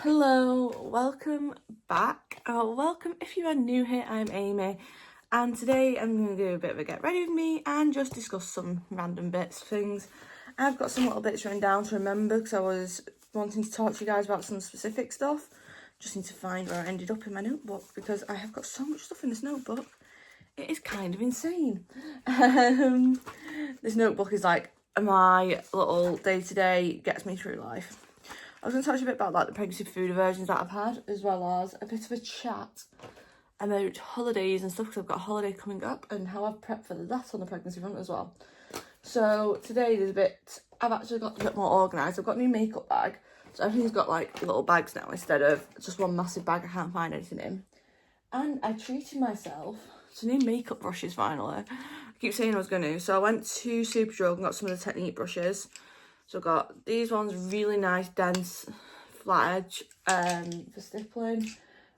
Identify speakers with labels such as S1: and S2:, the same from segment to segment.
S1: Hello, welcome back. Welcome if you are new here. I'm Amy, and today I'm going to do a bit of a get ready with me and just discuss some random bits, things. I've got some little bits written down to remember because I was wanting to talk to you guys about some specific stuff. Just need to find where I ended up in my notebook because I have got so much stuff in this notebook. It is kind of insane. This notebook is like my little day-to-day gets me through life. I was going to talk to you a bit about like the pregnancy food aversions that I've had, as well as a bit of a chat about holidays and stuff, because I've got a holiday coming up and how I've prepped for that on the pregnancy front as well. So today I've actually got a bit more organised. I've got a new makeup bag, so everything's got like little bags now instead of just one massive bag I can't find anything in. And I treated myself to new makeup brushes finally. I keep saying I was going to. So I went to Superdrug and got some of the Technique brushes. So I've got these ones, really nice, dense, flat edge for stippling.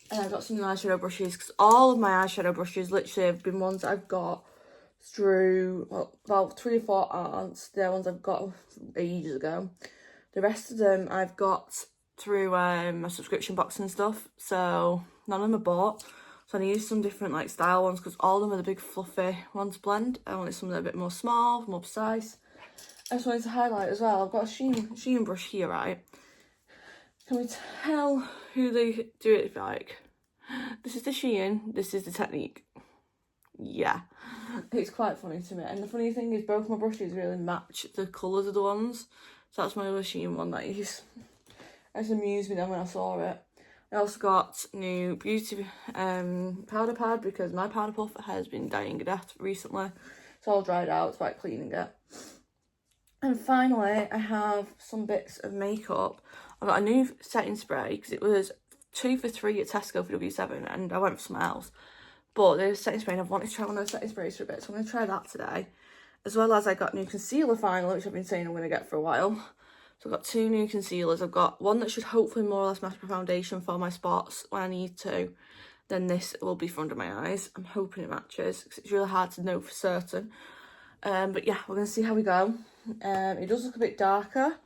S1: And I've got some eyeshadow brushes, because all of my eyeshadow brushes literally have been ones that I've got through, well, about 3 or 4 aunts. They're ones I've got ages ago. The rest of them I've got through my subscription box and stuff. So none of them are bought. So I need some different like style ones, because all of them are the big fluffy ones blend. I wanted some that are a bit more small, more precise. I just wanted to highlight as well, I've got a Shein brush here, right? Can we tell who they do it like? This is the Shein, this is the Technique. Yeah, it's quite funny to me. And the funny thing is both my brushes really match the colours of the ones. So that's my other Shein one that I use. It just amused me then when I saw it. I also got new beauty powder pad, because my powder puff has been dying a death recently. It's all dried out, it's like cleaning it. And finally, I have some bits of makeup. I got a new setting spray, because it was 2 for 3 at Tesco for W7, and I went for something else. But the setting spray, and I've wanted to try one of those setting sprays for a bit, so I'm going to try that today. As well as I got new concealer finally, which I've been saying I'm going to get for a while. So I've got 2 new concealers. I've got one that should hopefully more or less match my foundation for my spots when I need to. Then this will be for under my eyes. I'm hoping it matches, because it's really hard to know for certain. But yeah, we're going to see how we go. It does look a bit darker,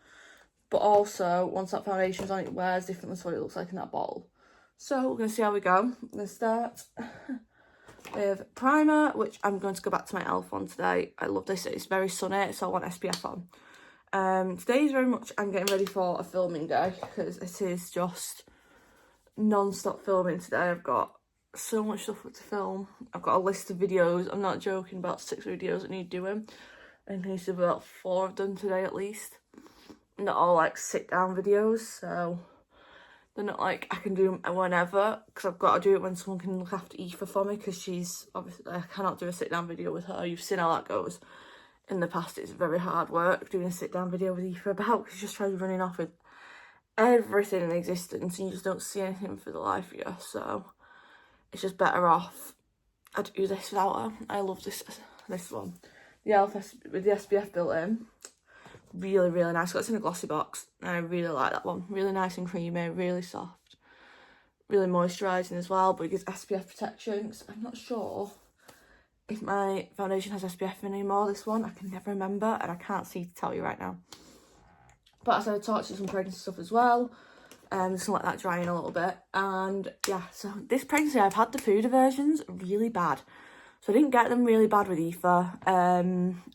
S1: but also once that foundation's on, it wears differently to what it looks like in that bottle. So we're going to see how we go. I'm going to start with primer, which I'm going to go back to my e.l.f. one today. I love this. It's very sunny, so I want SPF on. Today is very much, I'm getting ready for a filming day, because it is just non-stop filming today. I've got so much stuff to film. I've got a list of videos. I'm not joking, about 6 videos that need doing. I think I need to do about 4 I've done today at least. Not all like sit down videos, so they're not like I can do them whenever, because I've got to do it when someone can look after Aoife for me, because she's obviously, I cannot do a sit down video with her. You've seen how that goes. In the past, it's very hard work doing a sit down video with Aoife about, because she just tries running off with everything in existence and you just don't see anything for the life of you. So it's just better off I do this without her. I love this one. The e.l.f. with the SPF built in. Really, really nice. Got it in a glossy box. And I really like that one. Really nice and creamy, really soft. Really moisturising as well, but it gives SPF protection. Cause I'm not sure if my foundation has SPF in anymore, this one. I can never remember, and I can't see to tell you right now. But as I talked to some pregnancy stuff as well, just gonna let that dry in a little bit. And yeah, so this pregnancy I've had the food aversions really bad. So I didn't get them really bad with Aoife. I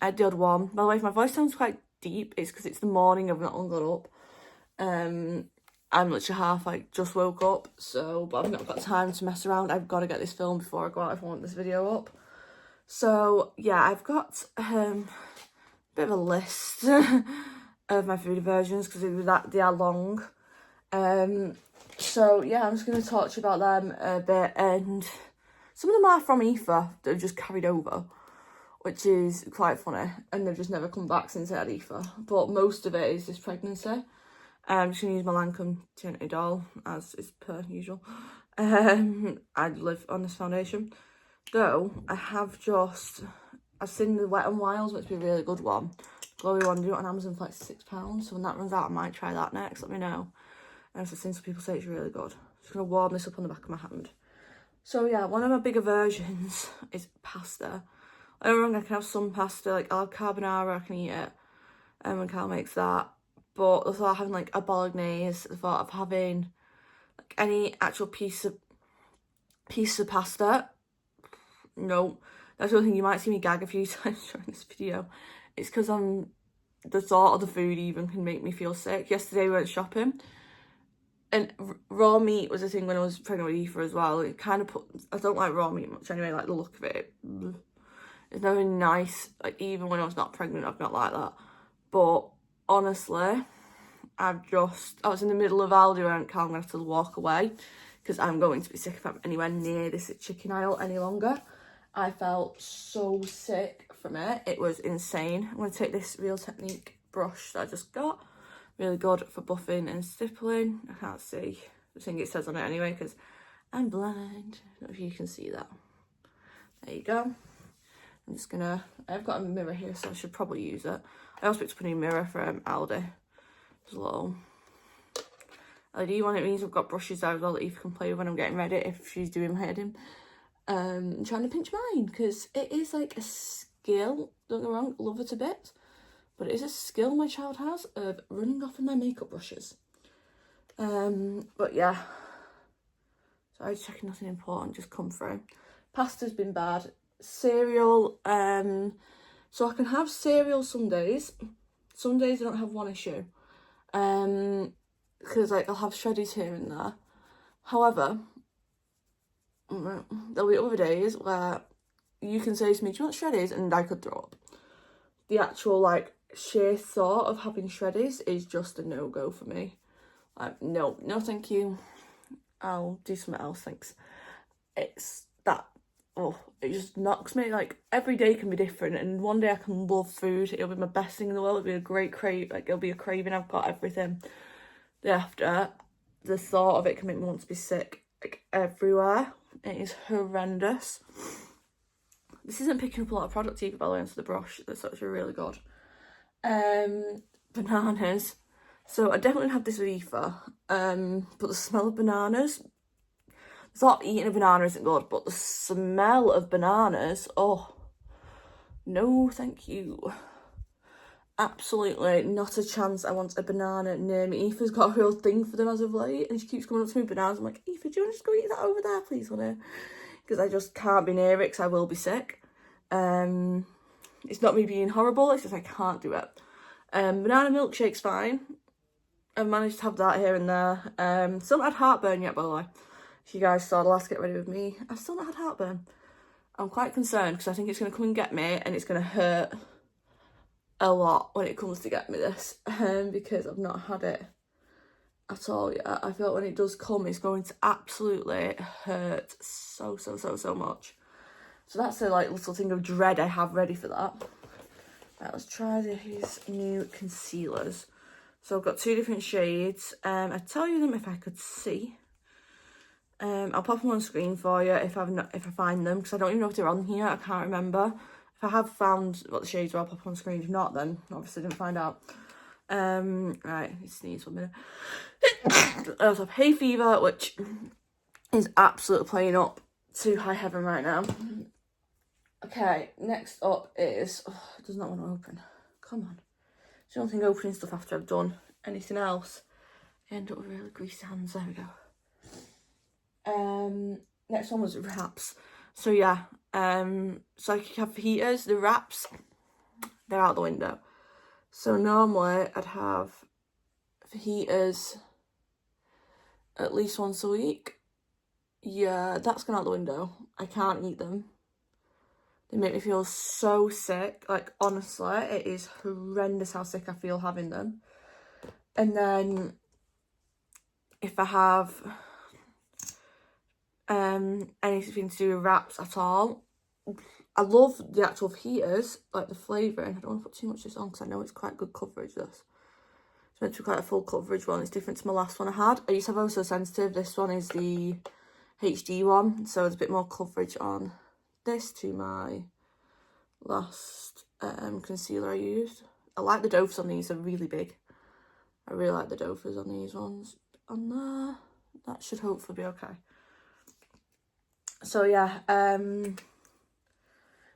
S1: had the odd one. By the way, if my voice sounds quite deep, it's because it's the morning, I've not long got up. I'm literally half like just woke up, so but I've not got time to mess around. I've got to get this filmed before I go out if I want this video up. So yeah, I've got a bit of a list of my food aversions, because they are long. So yeah, I'm just going to talk to you about them a bit, and some of them are from Aoife that have just carried over, which is quite funny, and they've just never come back since I had Aoife. But most of it is this pregnancy. I'm just going to use my Lancome Tinted Doll, as is per usual. I live on this foundation. Though, I've seen the Wet n Wild's, which would be a really good one. Glowy one, do it on Amazon for like £6. So when that runs out, I might try that next, let me know. And I've seen some people say it's really good. Just going to warm this up on the back of my hand. So yeah, one of my big aversions is pasta. I don't know, I can have some pasta, like I'll have carbonara, I can eat it. When Carl makes that. But the thought of having like a bolognese, the thought of having Like any actual piece of pasta, no. That's the only thing you might see me gag a few times during this video. It's because the thought of the food even can make me feel sick. Yesterday we went shopping, and raw meat was a thing when I was pregnant with Aoife as well. It kind of I don't like raw meat much anyway, like the look of it. It's never nice, like even when I was not pregnant, I've not like that. But honestly, I was in the middle of Aldi and Cal, I'm going to have to walk away because I'm going to be sick if I'm anywhere near this chicken aisle any longer. I felt so sick from it. It was insane. I'm going to take this Real Technique brush that I just got. Really good for buffing and stippling. I can't see the thing it says on it anyway because I'm blind. I don't know if you can see that. There you go. I'm just gonna, I've got a mirror here, so I should probably use it. I also picked up a new mirror from Aldi. It's a little LED one. It means I've got brushes there as well that Eve can play with when I'm getting ready if she's doing my heading. I'm trying to pinch mine because it is like a skill. Don't get me wrong, love it a bit. But it is a skill my child has of running off with my makeup brushes. But yeah. So I was checking nothing important, just come through. Pasta's been bad. Cereal, so I can have cereal some days. Some days I don't have one issue. Because like I'll have shreddies here and there. However, there'll be other days where you can say to me, do you want shreddies? And I could throw up. The actual like sheer thought of having shreddies is just a no-go for me. Like, no thank you. I'll do something else, thanks. It's that, oh, it just knocks me. Like every day can be different, and one day I can love food, it'll be my best thing in the world, it'll be a great it'll be a craving, I've got everything. After, the thought of it can make me want to be sick, like everywhere. It is horrendous. This isn't picking up a lot of product either, by the way, onto the brush. That's actually really good. Bananas. So I definitely have this with Aoife, but the smell of bananas, the thought of eating a banana isn't good, but the smell of bananas, oh, no thank you. Absolutely not a chance I want a banana near me. Aoife's got a real thing for them as of late, and she keeps coming up to me with bananas. I'm like, Aoife, do you want to just go eat that over there, please, honey? Because I just can't be near it because I will be sick. It's not me being horrible, it's just I can't do it. Banana milkshake's fine. I've managed to have that here and there. Still not had heartburn yet, by the way. If you guys saw the last Get Ready With Me, I've still not had heartburn. I'm quite concerned because I think it's going to come and get me, and it's going to hurt a lot when it comes to get me this, because I've not had it at all yet. I feel like when it does come, it's going to absolutely hurt so much. So that's a like little thing of dread I have ready for that. Right, let's try these new concealers. So I've got two different shades. I'd tell you them if I could see. I'll pop them on screen for you if I find them, because I don't even know if they're on here. I can't remember. If I have found what the shades are, I'll pop on screen. If not, then obviously didn't find out. Right, sneeze 1 minute. I also have hay fever, which is absolutely playing up to high heaven right now. Okay, next up is, oh, it does not want to open. Come on. It's the only thing opening stuff after I've done anything else. I end up with really greasy hands. There we go. Next one was wraps. So yeah, so I could have fajitas. The wraps, they're out the window. So normally I'd have fajitas at least once a week. Yeah, that's gone out the window. I can't eat them. They make me feel so sick. Like, honestly, it is horrendous how sick I feel having them. And then if I have anything to do with wraps at all, I love the actual fajitas, like the flavouring. I don't want to put too much of this on because I know it's quite good coverage, this. It's meant to be quite a full coverage one. It's different to my last one I had. I used to have Also Sensitive. This one is the HD one, so there's a bit more coverage on this to my last concealer I used. I like the doves on these, they're really big. I really like the doves on these ones. On there, that should hopefully be okay. So yeah,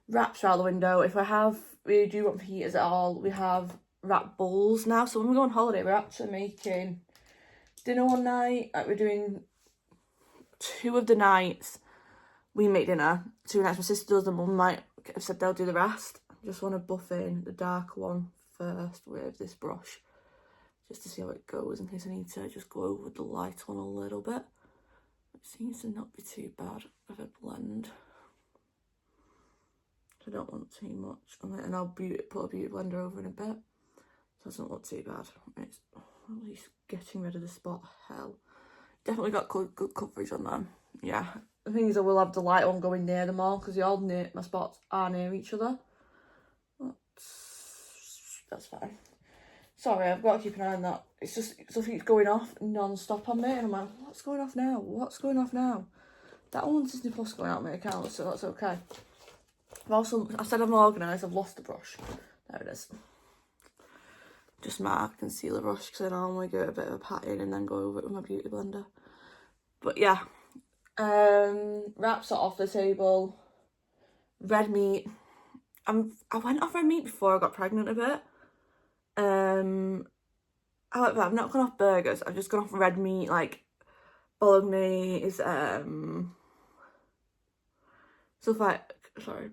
S1: wraps are out the window. If we do want fajitas at all, we have wrap bowls now. So when we go on holiday, we're actually making dinner one night. Like we're doing 2 of the nights we make dinner, 2 nights my sister does, and mum might have said they'll do the rest. I just want to buff in the darker one first with this brush, just to see how it goes, in case I need to just go over the light one a little bit. It seems to not be too bad of a blend. I don't want too much on it, and I'll put a beauty blender over in a bit, so it doesn't look too bad. It's at least getting rid of the spot hell. Definitely got good coverage on them. Yeah, the thing is I will have the light one going near them all, because my spots are near each other. That's fine. Sorry, I've got to keep an eye on that. It's just stuff keeps going off non-stop on me, and I'm like, what's going off now? What's going off now? That one's Disney Plus going out of my account, so that's okay. I said I'm organised, I've lost the brush. There it is. Just my concealer brush, because I normally give it a bit of a pat in and then go over it with my beauty blender. But yeah, wraps are off the table. Red meat. I went off red meat before I got pregnant a bit. However, I've not gone off burgers. I've just gone off red meat, like bolognese, stuff like,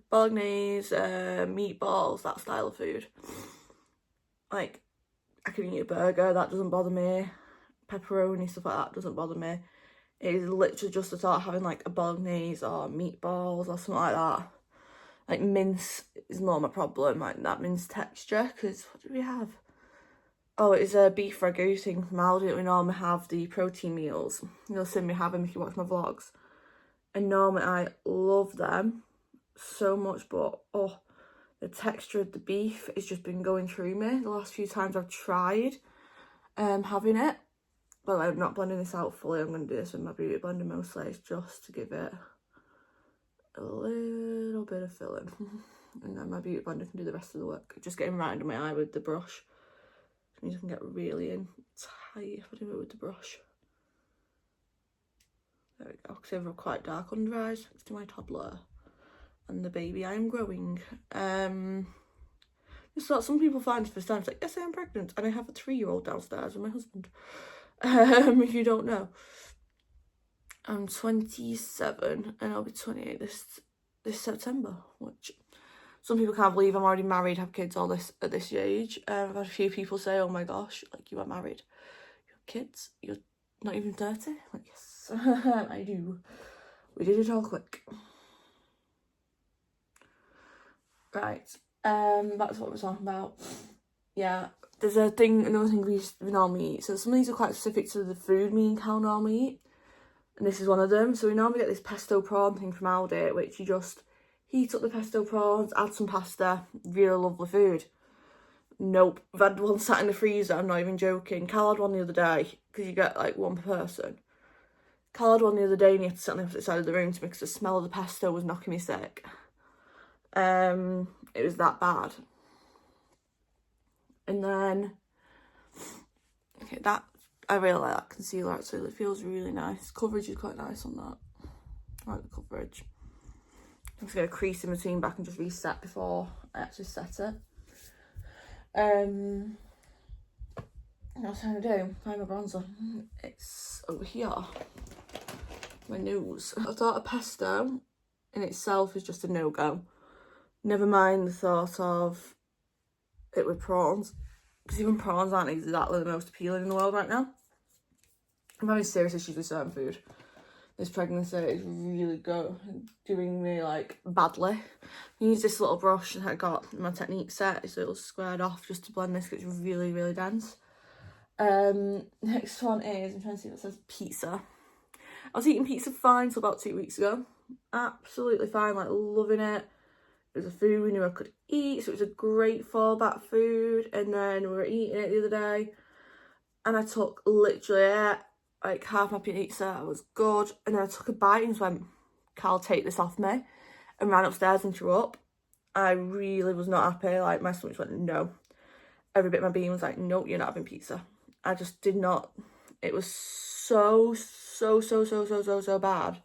S1: bolognese, meatballs, that style of food. Like, I can eat a burger, that doesn't bother me. Pepperoni, stuff like that doesn't bother me. It is literally just the thought of having like a bolognese or meatballs or something like that. Like mince is more my problem, like that mince texture, because what do we have? Oh, it's a beef ragu thing from Aldi. We normally have the protein meals. You'll see me have them if you watch my vlogs. And normally I love them so much, but oh, the texture of the beef has just been going through me the last few times I've tried having it. Well, I'm not blending this out fully. I'm going to do this with my beauty blender mostly, just to give it a little bit of filling. And then my beauty blender can do the rest of the work. Just getting right under my eye with the brush. It means I can get really in tight if I do it with the brush. There we go, because they're quite dark under eyes, thanks to my toddler and the baby I am growing. Just what some people find for time, it's like, yes, I am pregnant, and I have a 3-year-old downstairs with my husband. If you don't know. I'm 27 and I'll be 28 this September, which some people can't believe I'm already married, have kids all this at this age. I've had a few people say, oh my gosh, like, you are married, you have kids, you're not even 30? Like, yes, I do. We did it all quick. Right, that's what we're talking about. Yeah, there's another thing we normally eat. So some of these are quite specific to the food me and Cal normally eat. And this is one of them. So we normally get this pesto prawn thing from Aldi, which you just heat up the pesto prawns, add some pasta, really lovely food. Nope, I've had one sat in the freezer, I'm not even joking. Cal had one the other day, because you get like one per person. Cal had one the other day and he had to sit on the opposite side of the room to me because the smell of the pesto was knocking me sick. It was that bad. And then, okay, that, I really like that concealer actually. It feels really nice. Coverage is quite nice on that. I like the coverage. I'm just going to crease in between back and just reset before I actually set it. What else am I going to do? Find my bronzer. It's over here. My nose. I thought a pesto in itself is just a no-go. Never mind the thought of it with prawns. Because even prawns aren't exactly the most appealing in the world right now. I'm having serious issues with certain food. This pregnancy is really doing me like badly. I use this little brush that I got in my technique set. It's a little squared off just to blend this because it's really, really dense. Next one is, I'm trying to see what it says, pizza. I was eating pizza fine until about 2 weeks ago. Absolutely fine, like loving it. It was a food we knew I could eat, so it was a great fallback food. And then we were eating it the other day, and I took literally like half my pizza. It was good, and then I took a bite and just went, Cal, take this off me, and ran upstairs and threw up. I really was not happy. Like, my stomach went, no. Every bit of my being was like, no, you're not having pizza. I just did not. It was so bad.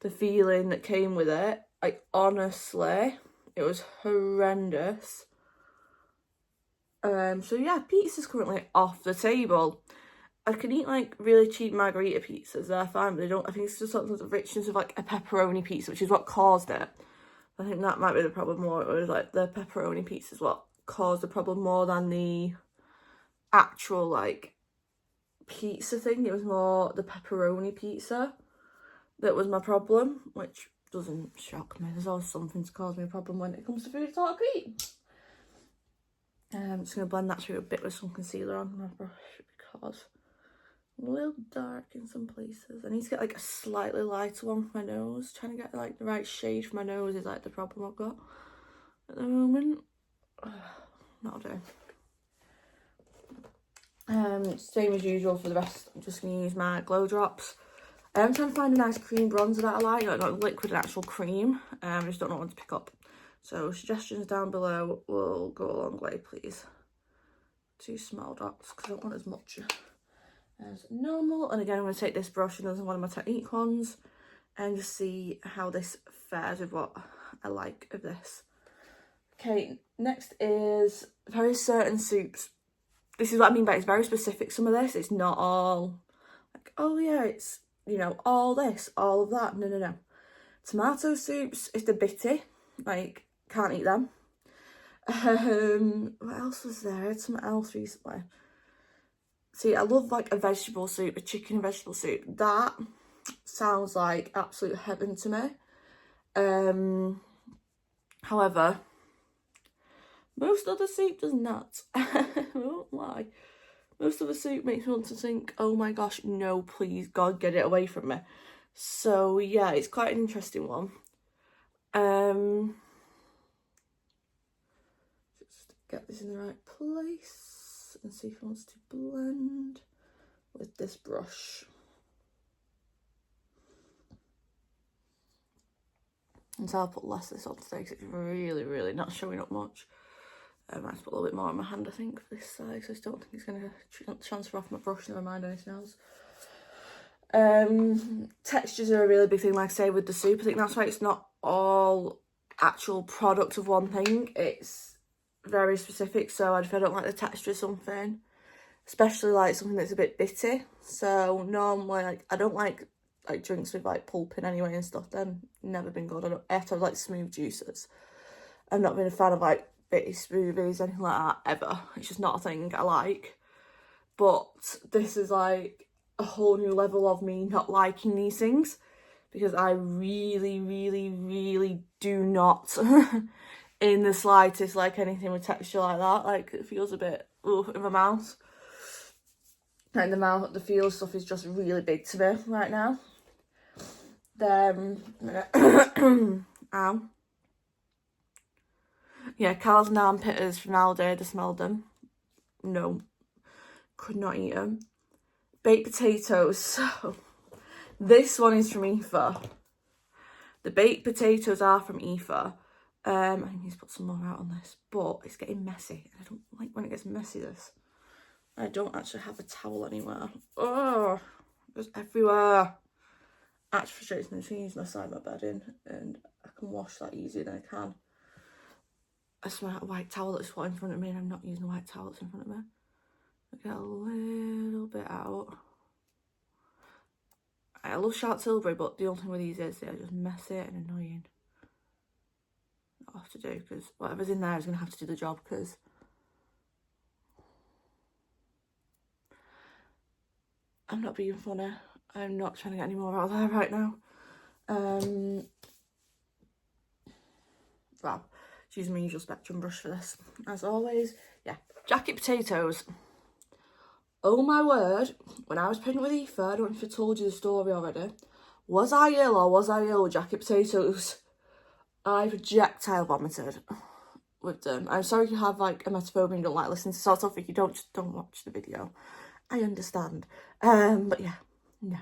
S1: The feeling that came with it, like, honestly, it was horrendous. So yeah, pizza's currently off the table. I can eat like really cheap margarita pizzas, they're fine, but they don't, I think it's just something the richness of like a pepperoni pizza, which is what caused it. I think that might be the problem more. It was like the pepperoni pizza is what caused the problem more than the actual like pizza thing. It was more the pepperoni pizza that was my problem, which doesn't shock me. There's always something to cause me a problem when it comes to food I can't eat. I'm just going to blend that through a bit with some concealer on my brush because I'm a little dark in some places. I need to get like a slightly lighter one for my nose. Trying to get like the right shade for my nose is like the problem I've got at the moment. That'll do. Same as usual for the rest. I'm just going to use my glow drops. I'm trying to find a nice cream bronzer that I like not liquid, an actual cream. I just don't know what to pick up. So suggestions down below will go a long way, please. 2 small dots because I don't want as much as normal. And again, I'm going to take this brush, another one of my Technique ones, and just see how this fares with what I like of this. Okay, next is very certain soups. This is what I mean by it's very specific, some of this. It's not all like, oh yeah, it's, you know, all this, all of that. No. Tomato soups is the bitty. Like, can't eat them. What else was there? I had something else recently. See, I love like a vegetable soup, a chicken and vegetable soup. That sounds like absolute heaven to me. However, most other soup does not. I won't lie. Most other soup makes me want to think, oh my gosh, no, please, God, get it away from me. So yeah, it's quite an interesting one. Just get this in the right place and see if it wants to blend with this brush. And so I'll put less of this on today because it's really, really not showing up much. I might put a little bit more on my hand, I think, for this side, because I just don't think it's going to transfer off my brush, never mind anything else. Textures are a really big thing, like I say, with the soup. I think that's why it's not all actual product of one thing. It's very specific, so if I don't like the texture of something, especially like something that's a bit bitty. So normally, like, I don't like drinks with like pulping anyway and stuff. Then never been good. I have to have like smooth juices. I've not been a fan of like bitty smoothies, anything like that, ever. It's just not a thing I like. But this is like a whole new level of me not liking these things, because I really, really, really do not in the slightest like anything with texture like that. Like, it feels a bit in my mouth. Like the feel stuff is just really big to me right now. Then ow. Yeah, Carl's and armpitters from Aldi, I smelled them. No, could not eat them. Baked potatoes. So, this one is from Aoife. The baked potatoes are from Aoife. I need to put some more out on this, but it's getting messy. I don't like when it gets messy, this. I don't actually have a towel anywhere. Oh, it goes everywhere. Actually frustrates me to use my side of my bed in, and I can wash that easier than I can. I smell a white towel that's in front of me, and I'm not using the white towel that's in front of me. I get a little bit out. I love Sharp Tilbury, but the only thing with these is they're just messy and annoying. I'll have to do, because whatever's in there is going to have to do the job, because I'm not being funny. I'm not trying to get any more out of there right now. Well, just using my usual Spectrum brush for this, as always. Yeah, jacket potatoes. Oh my word, when I was pregnant with Aoife, I don't know if I told you the story already. Was I ill or was I ill with jacket potatoes? I projectile vomited with them. I'm sorry if you have like emetophobia and don't like listening to sort of. If you don't, just don't watch the video. I understand. But yeah, no.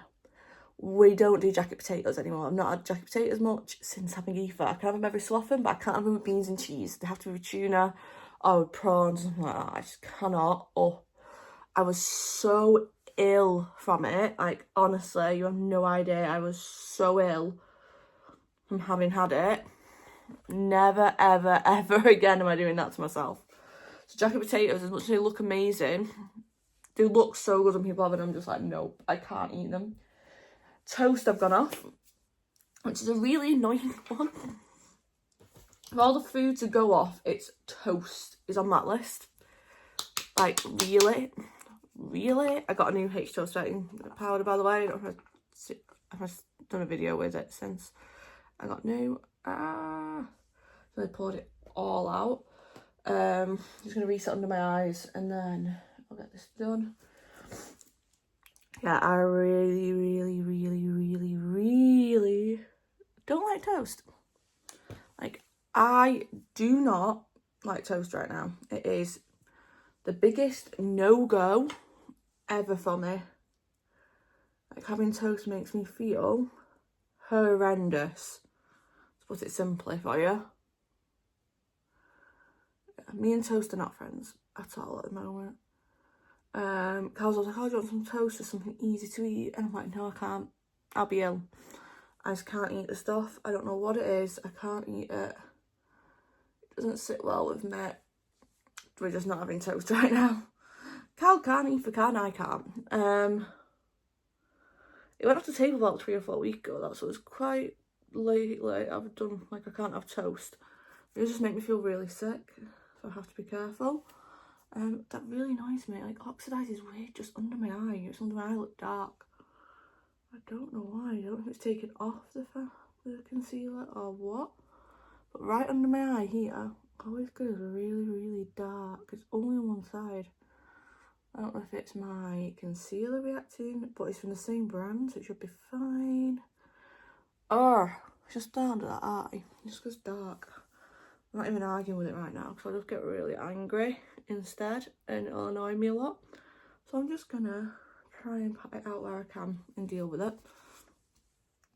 S1: We don't do jacket potatoes anymore. I've not had jacket potatoes much since having Aoife. I can have them every so often, but I can't have them with beans and cheese. They have to be with tuna or with prawns, something like that. I just cannot. Oh, I was so ill from it. Like, honestly, you have no idea. I was so ill from having had it. Never, ever, ever again am I doing that to myself. So jacket potatoes, as much as they look amazing, They look so good on people, and I'm just like, nope, I can't eat them. Toast I've gone off, which is a really annoying one. Of all the food to go off, it's toast is on that list. Like, really? Really? I got a new H2O setting powder, by the way. I don't know if I've done a video with it since I got new. So I poured it all out. Just going to reset under my eyes and then I'll get this done. Yeah, I really, really, really, really, really don't like toast. Like, I do not like toast right now. It is the biggest no-go ever for me. Like, having toast makes me feel horrendous, to put it simply for you. Me and toast are not friends at all at the moment. Carl's was like, oh, do you want some toast or something easy to eat? And I'm like, no, I can't. I'll be ill. I just can't eat the stuff. I don't know what it is. I can't eat it. It doesn't sit well with me. We're just not having toast right now. Carl can't eat for can, I can't. It went off the table about 3 or 4 weeks ago. That's what was quite lately. I've done, like, I can't have toast. It just make me feel really sick. So I have to be careful. That really annoys me. Like, oxidises weird just under my eye. It's under my eye look dark. I don't know why. I don't know if it's taken off the concealer or what. But right under my eye here, always goes really, really dark. It's only on one side. I don't know if it's my concealer reacting, but it's from the same brand, so it should be fine. Oh, it's just down under that eye. It just goes dark. I'm not even arguing with it right now because I just get really angry instead and it'll annoy me a lot. So I'm just gonna try and pat it out where I can and deal with it.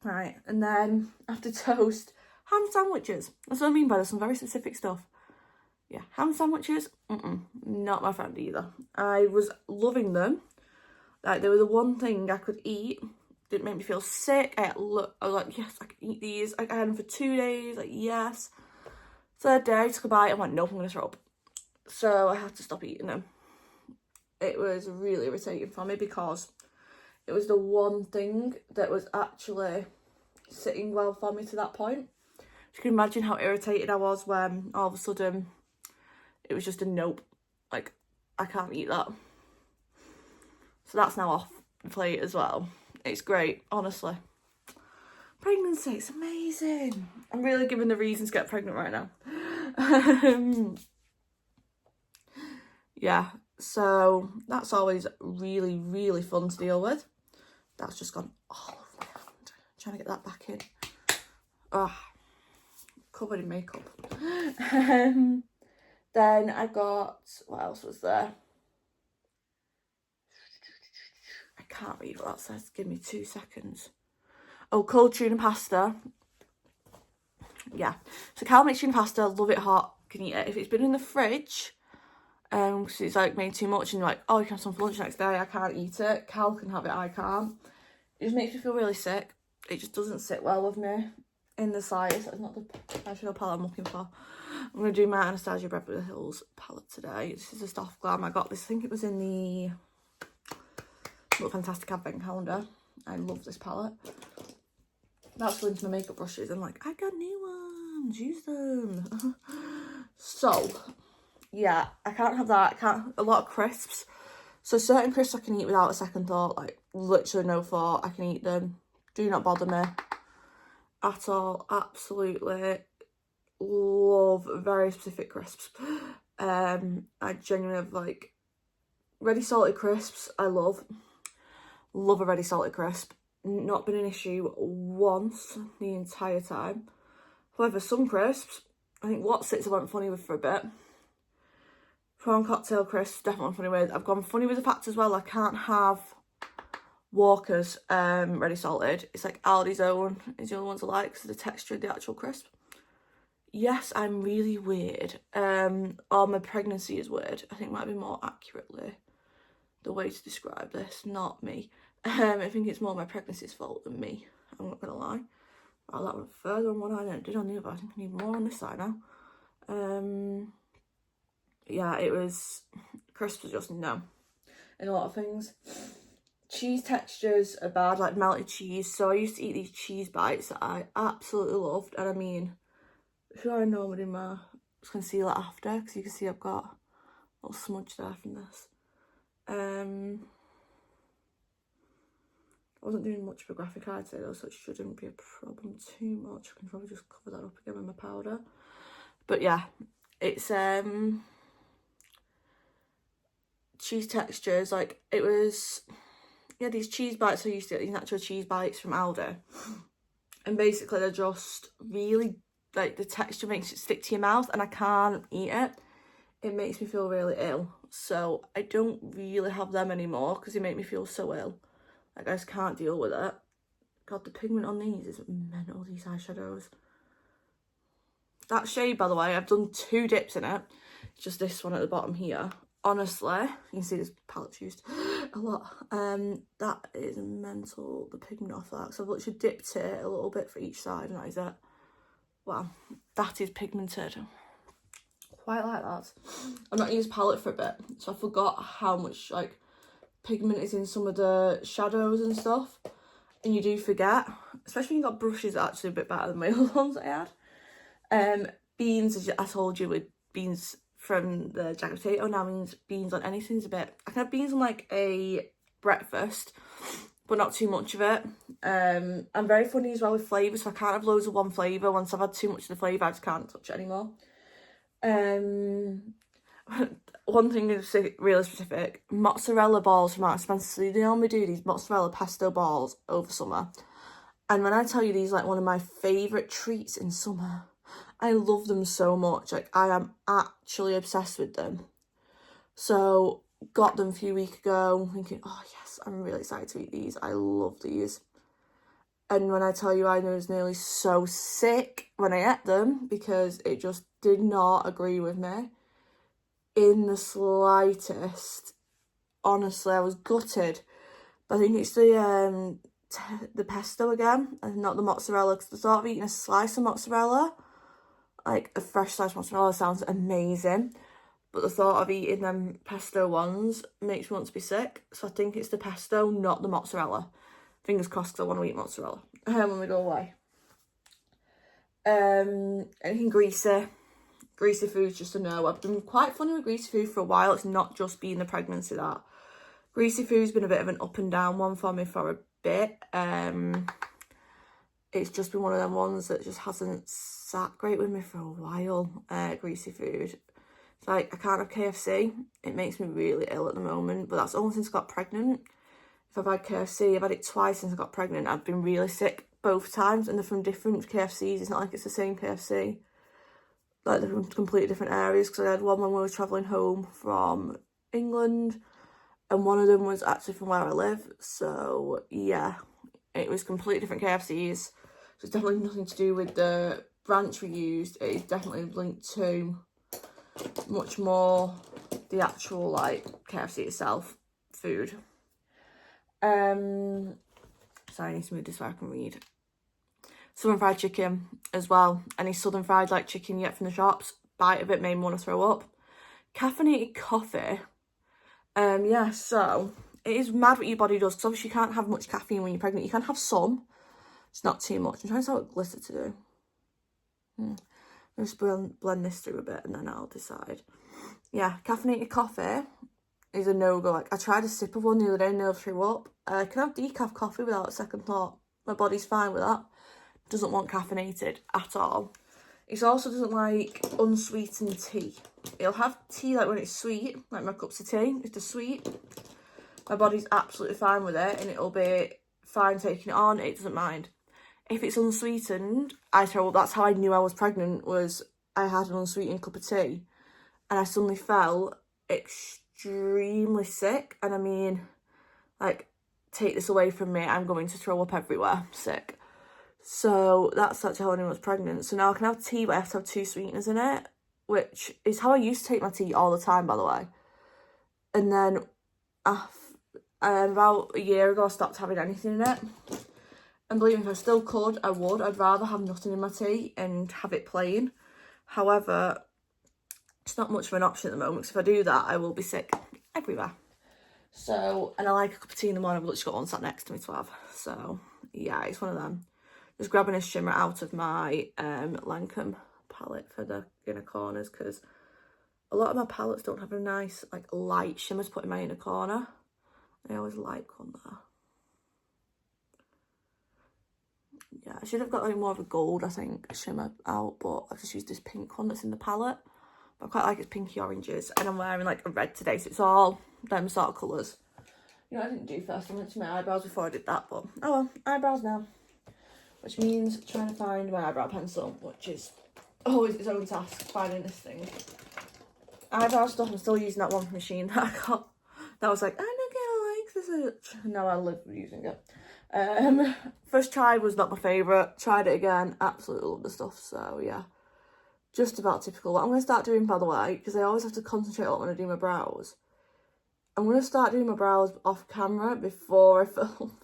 S1: Right, and then after toast, ham sandwiches. That's what I mean by this, some very specific stuff. Yeah, ham sandwiches, not my friend either. I was loving them. Like, they were the one thing I could eat. Didn't make me feel sick. I was like, yes, I can eat these. Like, I had them for 2 days, like, yes. Third day, I took a bite, I'm like, nope, I'm going to throw up. So I had to stop eating them. It was really irritating for me because it was the one thing that was actually sitting well for me to that point. You can imagine how irritated I was when all of a sudden it was just a nope. Like, I can't eat that. So that's now off the plate as well. It's great, honestly. Pregnancy, it's amazing. I'm really giving the reasons to get pregnant right now. Yeah, so that's always really, really fun to deal with. That's just gone all over my hand. Trying to get that back in. Covered in makeup. Then I got, what else was there? I can't read what that says. Give me 2 seconds. Oh, cold tuna pasta. Yeah. So Cal makes tuna pasta. Love it hot. Can eat it. If it's been in the fridge, because it's like made too much and you're like, oh, you can have some for lunch next day. I can't eat it. Cal can have it. I can't. It just makes me feel really sick. It just doesn't sit well with me in the slightest. That's not the eyeshadow palette I'm looking for. I'm going to do my Anastasia Beverly Hills palette today. This is a Soft Glam. I got this. I think it was in the Look Fantastic Advent Calendar. I love this palette. That's into my makeup brushes. I'm like, I got new ones. Use them. So, yeah, I can't have that. A lot of crisps. So certain crisps I can eat without a second thought. Like, literally no thought. I can eat them. Do not bother me at all. Absolutely love very specific crisps. I genuinely have, like, ready salted crisps. I love a ready salted crisp. Not been an issue once the entire time. However, some crisps, I think Watsits I went funny with for a bit. Prawn cocktail crisps, definitely funny with. I've gone funny with the fact as well, I can't have Walker's ready salted. It's like Aldi's own is the only ones I like because of the texture of the actual crisp. Yes, I'm really weird. Or my pregnancy is weird. I think might be more accurately the way to describe this, not me. I think it's more my pregnancy's fault than me. I'm not gonna lie. Oh, that went further on one eye than it did on the other. I think I need more on this side now. Yeah, it was crisps was just no. in a lot of things. Cheese textures are bad, like melted cheese. So I used to eat these cheese bites that I absolutely loved. And I mean, if you are normally in my concealer after, because you can see I've got a little smudge there from this. I wasn't doing much of a graphic eye today though, so it shouldn't be a problem too much. I can probably just cover that up again with my powder. But yeah, it's cheese textures, like it was, yeah, these cheese bites I used to get, these natural cheese bites from Aldi. And basically they're just really, like the texture makes it stick to your mouth and I can't eat it. It makes me feel really ill. So I don't really have them anymore because they make me feel so ill. Like I just can't deal with it. God, the pigment on these is mental, these eyeshadows. That shade, by the way, I've done 2 dips in it. It's just this one at the bottom here. Honestly, you can see this palette's used a lot. That is mental, the pigment off that. So I've literally dipped it a little bit for each side and that is it. Wow, that is pigmented. Quite like that. I've not used palette for a bit, so I forgot how much like pigment is in some of the shadows and stuff. And you do forget, especially when you've got brushes that are actually a bit better than my other ones I had. Beans, as I told you, with beans from the jacket potato now means beans on anything's a bit. I can have beans on like a breakfast, but not too much of it. I'm very funny as well with flavours, so I can't have loads of one flavour. Once I've had too much of the flavour, I just can't touch it anymore. One thing is really specific, mozzarella balls from Marks & Spencer. So they normally do these mozzarella pesto balls over summer. And when I tell you these are like one of my favourite treats in summer, I love them so much. Like I am actually obsessed with them. So got them a few weeks ago thinking, oh yes, I'm really excited to eat these. I love these. And when I tell you I was nearly so sick when I ate them because it just did not agree with me in the slightest. Honestly, I was gutted. But I think it's the pesto again and not the mozzarella, because the thought of eating a slice of mozzarella, like a fresh slice of mozzarella, sounds amazing. But the thought of eating them pesto ones makes me want to be sick. So I think it's the pesto, not the mozzarella. Fingers crossed, because I want to eat mozzarella when we go away. Anything greasy food's just a no. I've been quite funny with greasy food for a while. It's not just been the pregnancy that. Greasy food's been a bit of an up and down one for me for a bit. It's just been one of them ones that just hasn't sat great with me for a while. Greasy food. It's like I can't have KFC. It makes me really ill at the moment, but that's only since I got pregnant. If I've had KFC, I've had it twice since I got pregnant. I've been really sick both times, and they're from different KFCs. It's not like it's the same KFC. Like, they're from completely different areas, because I had one when we were travelling home from England, and one of them was actually from where I live. So, yeah, it was completely different KFCs. So it's definitely nothing to do with the branch we used. It is definitely linked to much more the actual, like, KFC itself food. Sorry, I need to move this so I can read. Southern fried chicken as well. Any southern fried like chicken you get from the shops, bite of it made me want to throw up. Caffeinated coffee. Yeah, so it is mad what your body does, because obviously you can't have much caffeine when you're pregnant. You can have some, it's not too much. I'm trying to see what glitter to do. I'm just blend this through a bit and then I'll decide. Yeah, caffeinated coffee is a no-go. Like, I tried a sip of one the other day and nearly threw up. I can have decaf coffee without a second thought. My body's fine with that. Doesn't want caffeinated at all. It also doesn't like unsweetened tea. It'll have tea like when it's sweet, like my cups of tea. If they're sweet, my body's absolutely fine with it and it'll be fine taking it on. It doesn't mind. If it's unsweetened, I throw up. That's how I knew I was pregnant, was I had an unsweetened cup of tea and I suddenly felt extremely sick. And I mean, like, take this away from me, I'm going to throw up everywhere, sick. So that's actually how I knew I was pregnant. So now I can have tea, but I have to have 2 sweeteners in it, which is how I used to take my tea all the time, by the way. And then about a year ago, I stopped having anything in it. And believe me, if I still could, I would. I'd rather have nothing in my tea and have it plain. However, it's not much of an option at the moment, because if I do that, I will be sick everywhere. So, and I like a cup of tea in the morning. I've literally got one sat next to me to have. So, yeah, it's one of them. Just grabbing a shimmer out of my Lancome palette for the inner corners, because a lot of my palettes don't have a nice, like, light shimmer to put in my inner corner. I always like one there. Yeah, I should have got like more of a gold, I think, shimmer out, but I've just used this pink one that's in the palette. But I quite like its pinky oranges, and I'm wearing like a red today, so it's all them sort of colours. You know, I didn't do first, I went to my eyebrows before I did that, but oh well, eyebrows now. Which means trying to find my eyebrow pencil, which is always its own task, finding this thing. Eyebrow stuff, I'm still using that one machine that I got. That was like, I don't get like this. Now I live using it. First try was not my favourite. Tried it again, absolutely love the stuff. So yeah, just about typical. What I'm going to start doing, by the way, because I always have to concentrate a lot when I do my brows, I'm going to start doing my brows off camera before I film.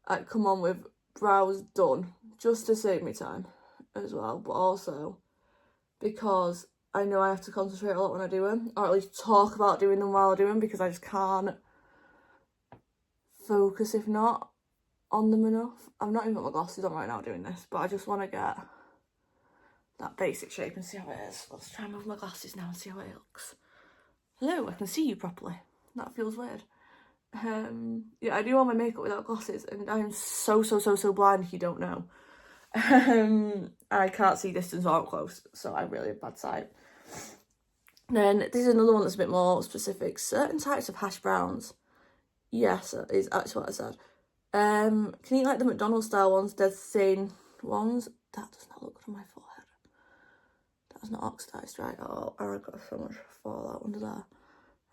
S1: I come on with brows done, just to save me time as well, but also because I know I have to concentrate a lot when I do them, or at least talk about doing them while I do them, because I just can't focus if not on them enough. I've not even got my glasses on right now doing this, but I just want to get that basic shape and see how it is. Let's try and move my glasses now and see how it looks. Hello, I can see you properly. That feels weird. Yeah, I do all my makeup without glasses, and I am so blind if you don't know. I can't see distance or up close, so I really have bad sight. Then this is another one that's a bit more specific. Certain types of hash browns. Yes, that is actually what I said. Can you eat like the McDonald's style ones, dead thin ones? That does not look good on my forehead. That's not oxidised right at all. Oh, I've got so much fallout under there.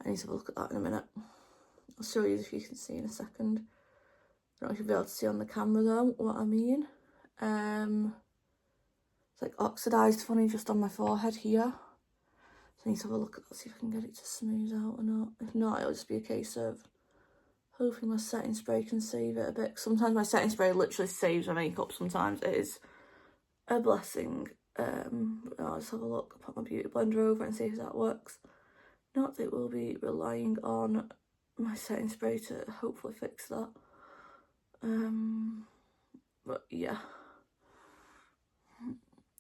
S1: I need to have a look at that in a minute. I'll show you if you can see in a second. I don't know if you'll be able to see on the camera though what I mean. It's like oxidised funny just on my forehead here. So I need to have a look at that, see if I can get it to smooth out or not. If not, it'll just be a case of hopefully my setting spray can save it a bit. Sometimes my setting spray literally saves my makeup. Sometimes it is a blessing. I'll just have a look, put my beauty blender over and see if that works. Not that it will be relying on my setting spray to hopefully fix that. But yeah.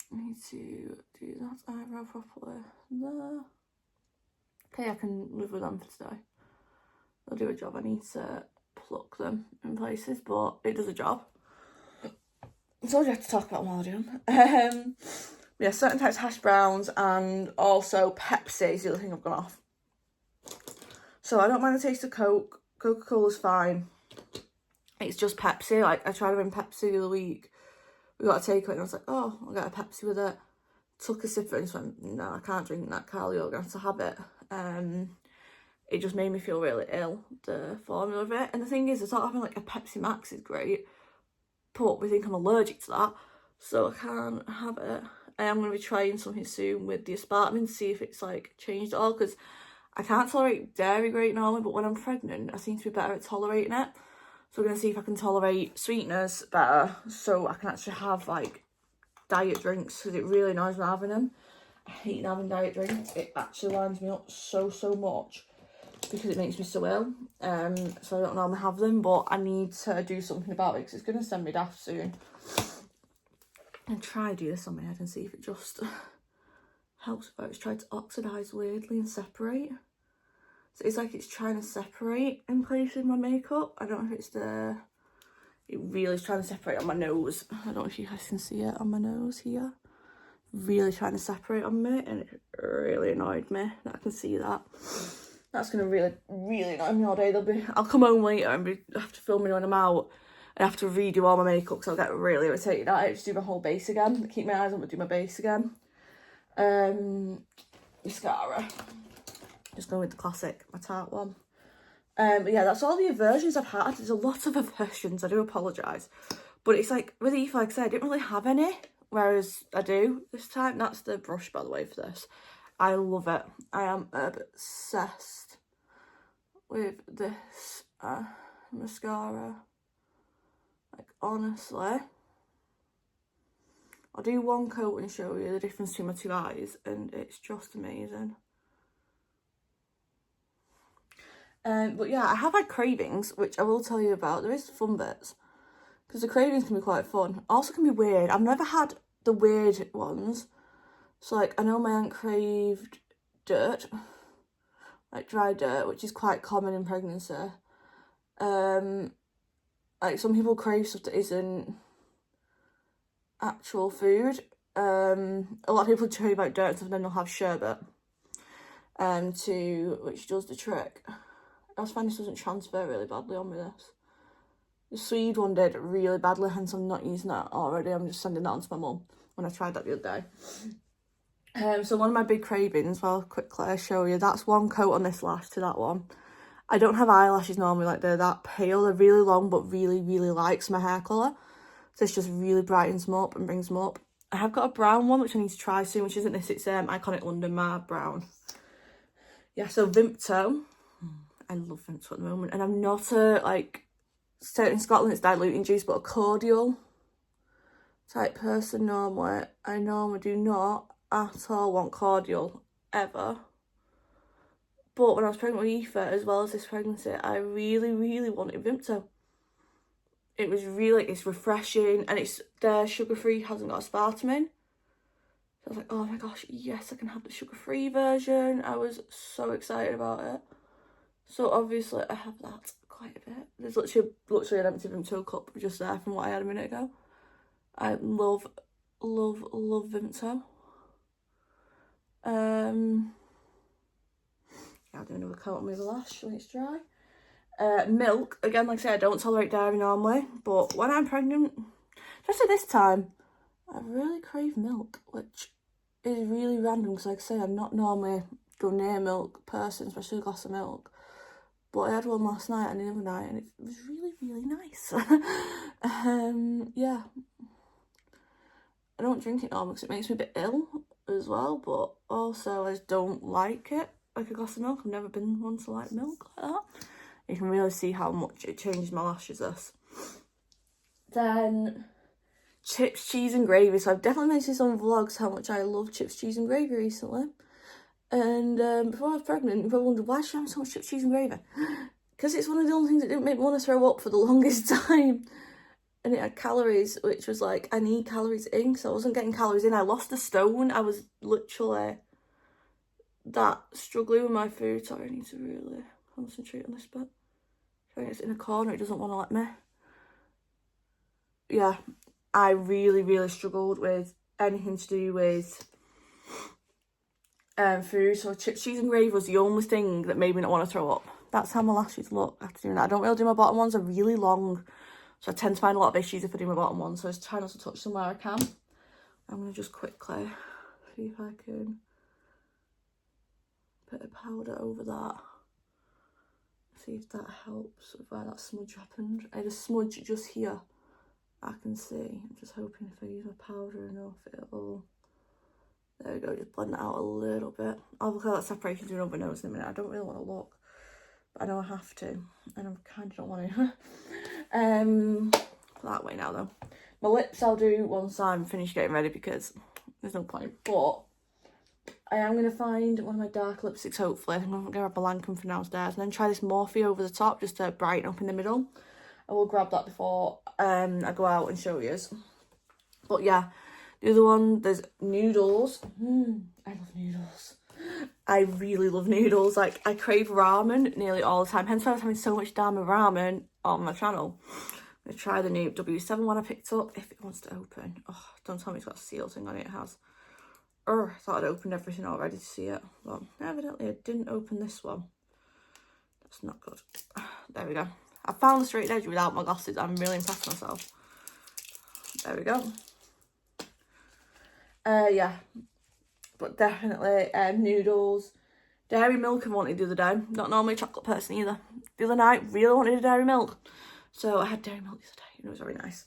S1: I need to do that eyebrow properly there. Okay, I can live with them for today. They'll do a job. I need to pluck them in places, but it does a job. I told you I have to talk about them while I do them. Yeah, certain types of hash browns, and also Pepsi is the other thing I've gone off. So I don't mind the taste of Coke. Coca-Cola's fine. It's just Pepsi. Like, I tried to win Pepsi the other week. We got a takeaway and I was like, oh, I'll get a Pepsi with it. Took a sip and just went, no, I can't drink that, Carl, you're going to have to have it. It just made me feel really ill, the formula of it. And the thing is, I thought having like a Pepsi Max is great, but we think I'm allergic to that, so I can't have it. I am going to be trying something soon with the aspartame to see if it's like changed at all, because I can't tolerate dairy great normally, but when I'm pregnant, I seem to be better at tolerating it. So we're going to see if I can tolerate sweeteners better, so I can actually have like diet drinks, because it really annoys me having them. I hate having diet drinks. It actually winds me up so much because it makes me so ill. So I don't normally have them, but I need to do something about it because it's going to send me daft soon. And try to do this on my head and see if it just helps. But it's tried to oxidise weirdly and separate. So it's like it's trying to separate in place with my makeup. I don't know if it's it really is trying to separate on my nose. I don't know if you guys can see it on my nose here. Really trying to separate on me, and it really annoyed me that I can see that. That's going to really annoy me all day. I'll come home later and have to film me when I'm out. I have to redo all my makeup because I'll get really irritated at it. Just do my whole base again. Keep my eyes on, but do my base again. Mascara. Just going with the classic, my Tarte one. But yeah, that's all the aversions I've had. There's a lot of aversions, I do apologise. But it's like, with Aoife, like I said, I didn't really have any, whereas I do this time. That's the brush, by the way, for this. I love it. I am obsessed with this mascara. Like, honestly. I'll do one coat and show you the difference between my two eyes, and it's just amazing. But yeah, I have had cravings, which I will tell you about. There is fun bits, because the cravings can be quite fun. Also can be weird. I've never had the weird ones. So like, I know my aunt craved dirt, like dry dirt, which is quite common in pregnancy. Like some people crave stuff that isn't actual food. A lot of people crave like dirt and stuff, and then they'll have sherbet, which does the trick. I was finding this doesn't transfer really badly on with this. The Swede one did really badly, hence I'm not using that already. I'm just sending that on to my mum when I tried that the other day. So one of my big cravings, well, quickly show you, that's one coat on this lash to that one. I don't have eyelashes normally, like they're that pale. They're really long, but really, really likes my hair colour. So this just really brightens them up and brings them up. I have got a brown one, which I need to try soon, which isn't this, it's Iconic London Matte Brown. Yeah, so Vimto. I love Vimto at the moment. And I'm not a, like, in Scotland it's diluting juice, but a cordial type person normally. I normally do not at all want cordial, ever. But when I was pregnant with Aoife, as well as this pregnancy, I really, really wanted Vimto. It was really, it's refreshing, and it's sugar-free, hasn't got aspartame in. So I was like, oh my gosh, yes, I can have the sugar-free version. I was so excited about it. So obviously I have that quite a bit. There's literally an empty Vimto cup just there from what I had a minute ago. I love, love, love Vimto. I'll do another coat on my lash when it's dry. Milk, again, like I say, I don't tolerate dairy normally, but when I'm pregnant, especially this time, I really crave milk, which is really random, because like I say, I'm not normally go near milk person, especially a glass of milk. But I had one last night and the other night, and it was really, really nice. Yeah. I don't drink it normally because it makes me a bit ill as well, but also I just don't like it. Like a glass of milk, I've never been one to like milk like that. You can really see how much it changes my lashes, this. Then chips, cheese and gravy. So I've definitely mentioned this on vlogs how much I love chips, cheese and gravy recently. And before I was pregnant, you probably wondered, why should I have so much chips, cheese and gravy? Because it's one of the only things that didn't make me want to throw up for the longest time. And it had calories, which was like, I need calories in, because I wasn't getting calories in. I lost a stone. I was literally that struggling with my food. Sorry, I need to really concentrate on this bit. It's in a corner, it doesn't want to let me. Yeah, I really, really struggled with anything to do with food. So chips, cheese and gravy was the only thing that made me not want to throw up. That's how my lashes look after doing that. I don't really do my bottom ones, they're really long. So I tend to find a lot of issues if I do my bottom ones. So I just try not to touch them where I can. I'm going to just quickly see if I can put a powder over that. See if that helps with where that smudge happened. I had a smudge just here, I can see. I'm just hoping if I use my powder enough, it'll... There we go, just blend that out a little bit. I'll look at that separation through my nose in a minute. I don't really want to look, but I know I have to, and I kind of don't want to. That way now though. My lips I'll do once I'm finished getting ready, because there's no point. But I am going to find one of my dark lipsticks, hopefully. I'm going to grab a Lancome from downstairs, and then try this Morphe over the top, just to brighten up in the middle. I will grab that before I go out and show you. But yeah, the other one, there's noodles. I love noodles. I really love noodles. Like, I crave ramen nearly all the time. Hence why I was having so much damn ramen on my channel. I'm going to try the new W7 one I picked up, if it wants to open. Oh, don't tell me it's got a seal thing on it. It has. I thought I'd opened everything already to see it. Well, evidently I didn't open this one. That's not good. There we go. I found the straight edge without my glasses. I'm really impressed with myself. There we go. Yeah. But definitely noodles. Dairy milk I wanted the other day. Not normally a chocolate person either. The other night, really wanted a dairy milk. So I had dairy milk the other day. It was very nice.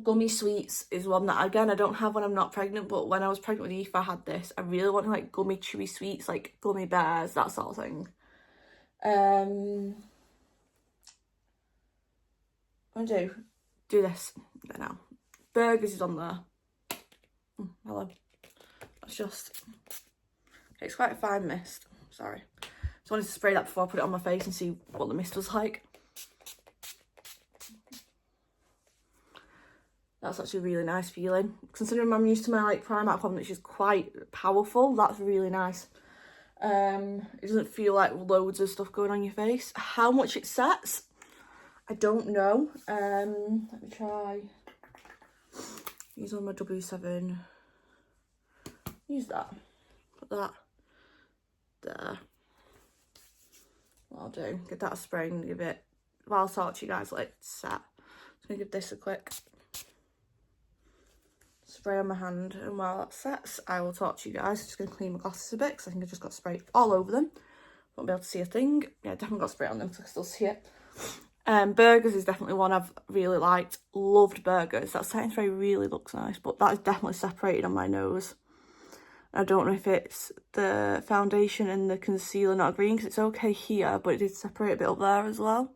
S1: Gummy sweets is one that, again, I don't have when I'm not pregnant, but when I was pregnant with Aoife, I had this. I really wanted like gummy chewy sweets, like gummy bears, that sort of thing. I'm gonna do this right now. Burgers is on there. Hello. That's just, it's quite a fine mist, sorry. So I wanted to spray that before I put it on my face and see what the mist was like. That's actually a really nice feeling. Considering I'm used to my like Primark one, which is quite powerful, that's really nice. It doesn't feel like loads of stuff going on your face. How much it sets, I don't know. Let me try. Use on my W7. Use that. Put that there. What I'll do, get that spray and give it, well, I'll talk to you guys like set. I'm gonna give this a quick spray on my hand, and while that sets, I will talk to you guys. I'm just gonna clean my glasses a bit because I think I just got spray all over them. Won't be able to see a thing. Yeah, definitely got spray on them because I can still see it. Burgers is definitely one I've really liked. Loved burgers. That setting spray really looks nice, but that is definitely separated on my nose. I don't know if it's the foundation and the concealer not agreeing, because it's okay here, but it did separate a bit up there as well.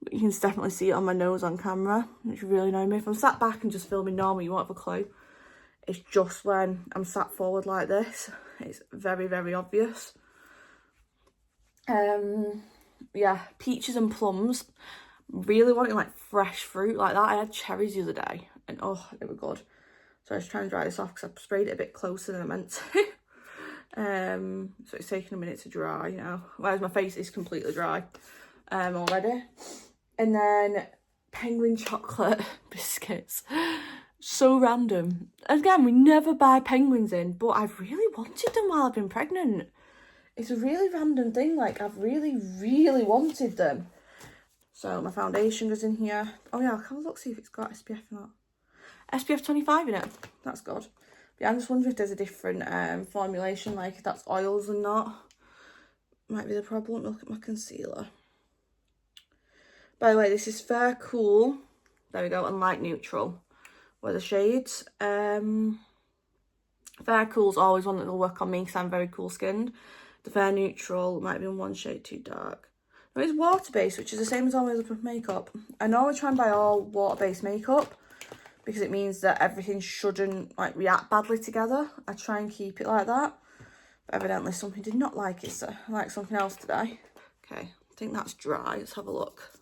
S1: But you can definitely see it on my nose on camera, which really annoys me. If I'm sat back and just filming normal, you won't have a clue. It's just when I'm sat forward like this, it's very, very obvious. Yeah, peaches and plums. Really wanting like fresh fruit like that. I had cherries the other day, and oh, they were good. So I was trying to dry this off because I sprayed it a bit closer than I meant to. So it's taking a minute to dry now. Whereas my face is completely dry already. And then penguin chocolate biscuits. So random. Again, we never buy penguins in, but I've really wanted them while I've been pregnant. It's a really random thing. Like, I've really, really wanted them. So my foundation goes in here. Oh yeah, I'll have a look, see if it's got SPF or not. SPF 25 in it. That's good. But yeah, I'm just wondering if there's a different formulation, like if that's oils and not. Might be the problem. Look at my concealer. By the way, this is Fair Cool. There we go. And Light Neutral were the shades. Fair Cool's always one that will work on me because I'm very cool skinned. The Fair Neutral might be in one shade too dark. No, it's water-based, which is the same as all my other makeup. I normally try and buy all water-based makeup, because it means that everything shouldn't like react badly together. I try and keep it like that. But evidently something did not like it, so I like something else today. Okay, I think that's dry. Let's have a look.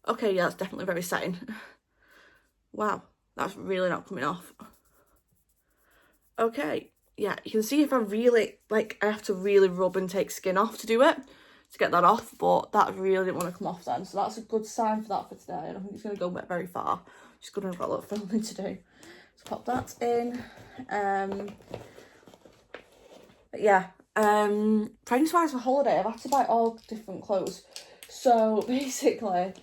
S1: Okay, yeah, that's definitely very setting. Wow, that's really not coming off. Okay, yeah, you can see if I really, like, I have to really rub and take skin off to do it, to get that off, but that really didn't want to come off then. So that's a good sign for that for today. I don't think it's going to go very far. Just gonna have a lot of filming to do. So pop that in. But yeah, pregnancy wise for holiday, I've had to buy all different clothes. So basically,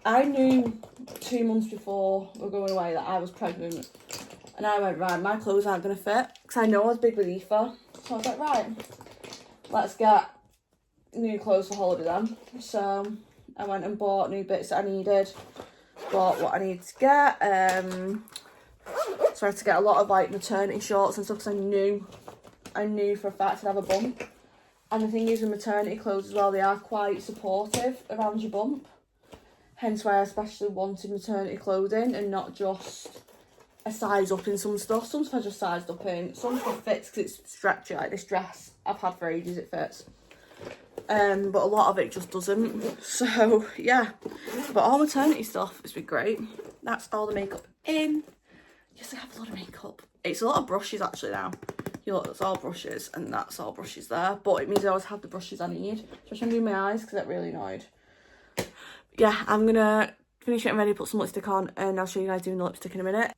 S1: I knew 2 months before we were going away that I was pregnant, and I went, right, my clothes aren't gonna fit, because I know I was big with Aoife. So I was like, right, let's get new clothes for holiday then. So I went and bought new bits that I needed. Bought what I needed to get. So I had to get a lot of like maternity shorts and stuff, because I knew for a fact I'd have a bump. And the thing is with maternity clothes as well, they are quite supportive around your bump. Hence why I especially wanted maternity clothing and not just a size up in some stuff. Some stuff I just sized up in. Some stuff fits because it's stretchy, like this dress I've had for ages, it fits. But a lot of it just doesn't. So yeah, but all maternity stuff has been great. That's all the makeup in. Yes, I have a lot of makeup. It's a lot of brushes actually now. You look, that's all brushes, and that's all brushes there. But it means I always have the brushes I need. Especially when I'm doing my eyes, because that really annoyed. Yeah, I'm gonna finish getting ready, put some lipstick on, and I'll show you guys doing the lipstick in a minute.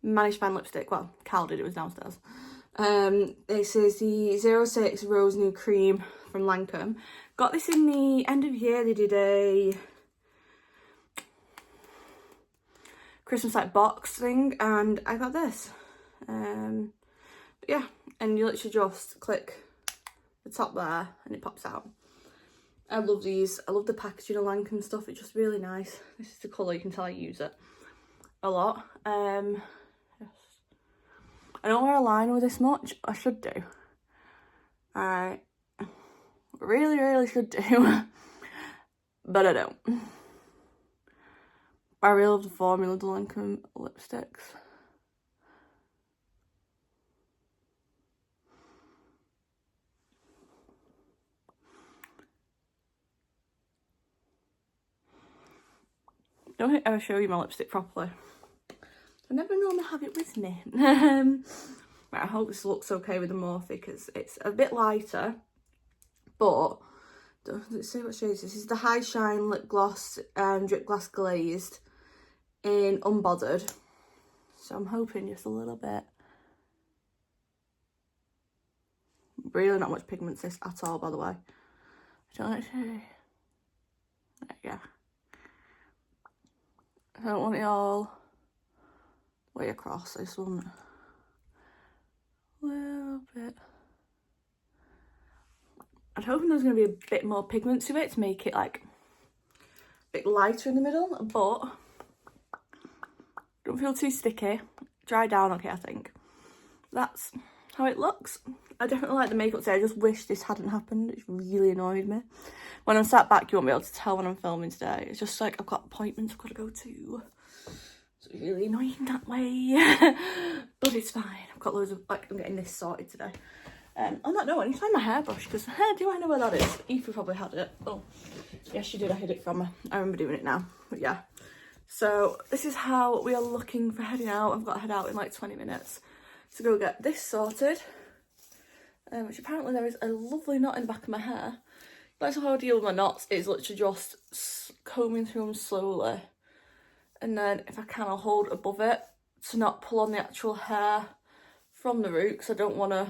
S1: Managed to find lipstick. Well, Cal did, it was downstairs. This is the 06 Rose New Cream from Lancome. Got this in the end of year. They did a Christmas like box thing, and I got this. But yeah, and you literally just click the top there and it pops out. I love these. I love the packaging of Lancome stuff. It's just really nice. This is the colour. You can tell I use it a lot. Yes. I don't wear a liner with this much. I should do. I really should do. But I don't. I really love the formula of the Lancome lipsticks. don't ever show you my lipstick properly. I never normally have it with me. Right, I hope this looks okay with the Morphe because it's a bit lighter, but does it say what shade this is? This is the High Shine Lip Gloss Drip Glass Glazed in Unbothered. So I'm hoping just a little bit. Really not much pigment this at all, by the way. I don't actually. There you go. I don't want it all way across. I just want a little bit. I'm hoping there's going to be a bit more pigment to it to make it like a bit lighter in the middle, but don't feel too sticky. Dry down okay, I think. That's how it looks. I definitely like the makeup today. I just wish this hadn't happened. It's really annoyed me. When I'm sat back, you won't be able to tell when I'm filming today. It's just like I've got appointments I've got to go to. So it's really annoying that way. But it's fine. I've got loads of, like, I'm getting this sorted today. On that note, I need to find my hairbrush because do I know where that is? Aoife probably had it. Oh, yes, she did. I hid it from her. I remember doing it now. But yeah. So this is how we are looking for heading out. I've got to head out in like 20 minutes to go get this sorted. Which apparently there is a lovely knot in the back of my hair. That's how I deal with my knots, is literally just combing through them slowly. And then if I can, I'll hold above it to not pull on the actual hair from the root because I don't want to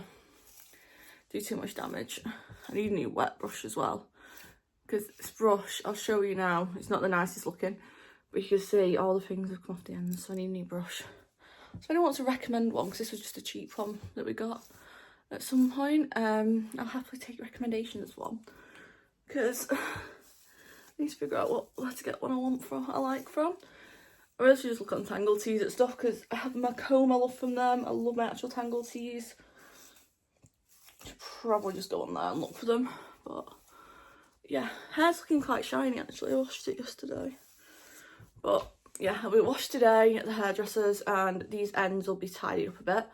S1: do too much damage. I need a new wet brush as well. Because this brush, I'll show you now, it's not the nicest looking. But you can see all the things have come off the ends, so I need a new brush. So if anyone wants to recommend one, because this was just a cheap one that we got at some point, I'll happily take recommendations one. Because I need to figure out where to get one I like from. I really should just look on Tangle Tees at stuff because I have my comb I love from them. I love my actual Tangle Tees. Should probably just go on there and look for them. But yeah, hair's looking quite shiny actually. I washed it yesterday. But yeah, I'll be washed today at the hairdressers and these ends will be tidied up a bit.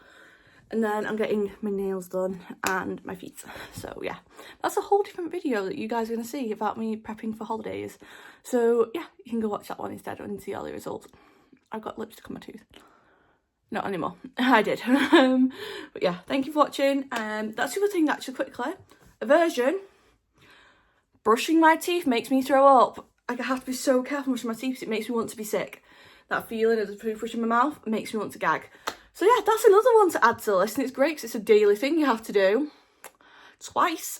S1: And then I'm getting my nails done and my feet. So yeah, that's a whole different video that you guys are going to see about me prepping for holidays. So yeah, you can go watch that one instead and see all the results. I've got lipstick on my tooth. Not anymore. I did. But yeah, thank you for watching. That's the other thing actually quickly. Aversion. Brushing my teeth makes me throw up. Like I have to be so careful brushing my teeth because it makes me want to be sick. That feeling of the toothbrush in my mouth makes me want to gag. So yeah, that's another one to add to the list, and it's great because it's a daily thing you have to do twice.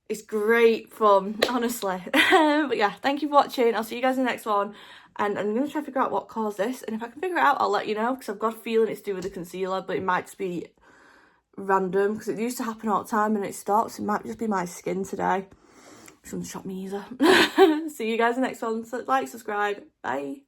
S1: It's great fun, honestly. But yeah, thank you for watching. I'll see you guys in the next one, and I'm going to try to figure out what caused this, and if I can figure it out, I'll let you know, because I've got a feeling it's to do with the concealer, but it might just be random, because it used to happen all the time, and it stops. It might just be my skin today, which doesn't shock me either. See you guys in the next one. So like, subscribe, bye.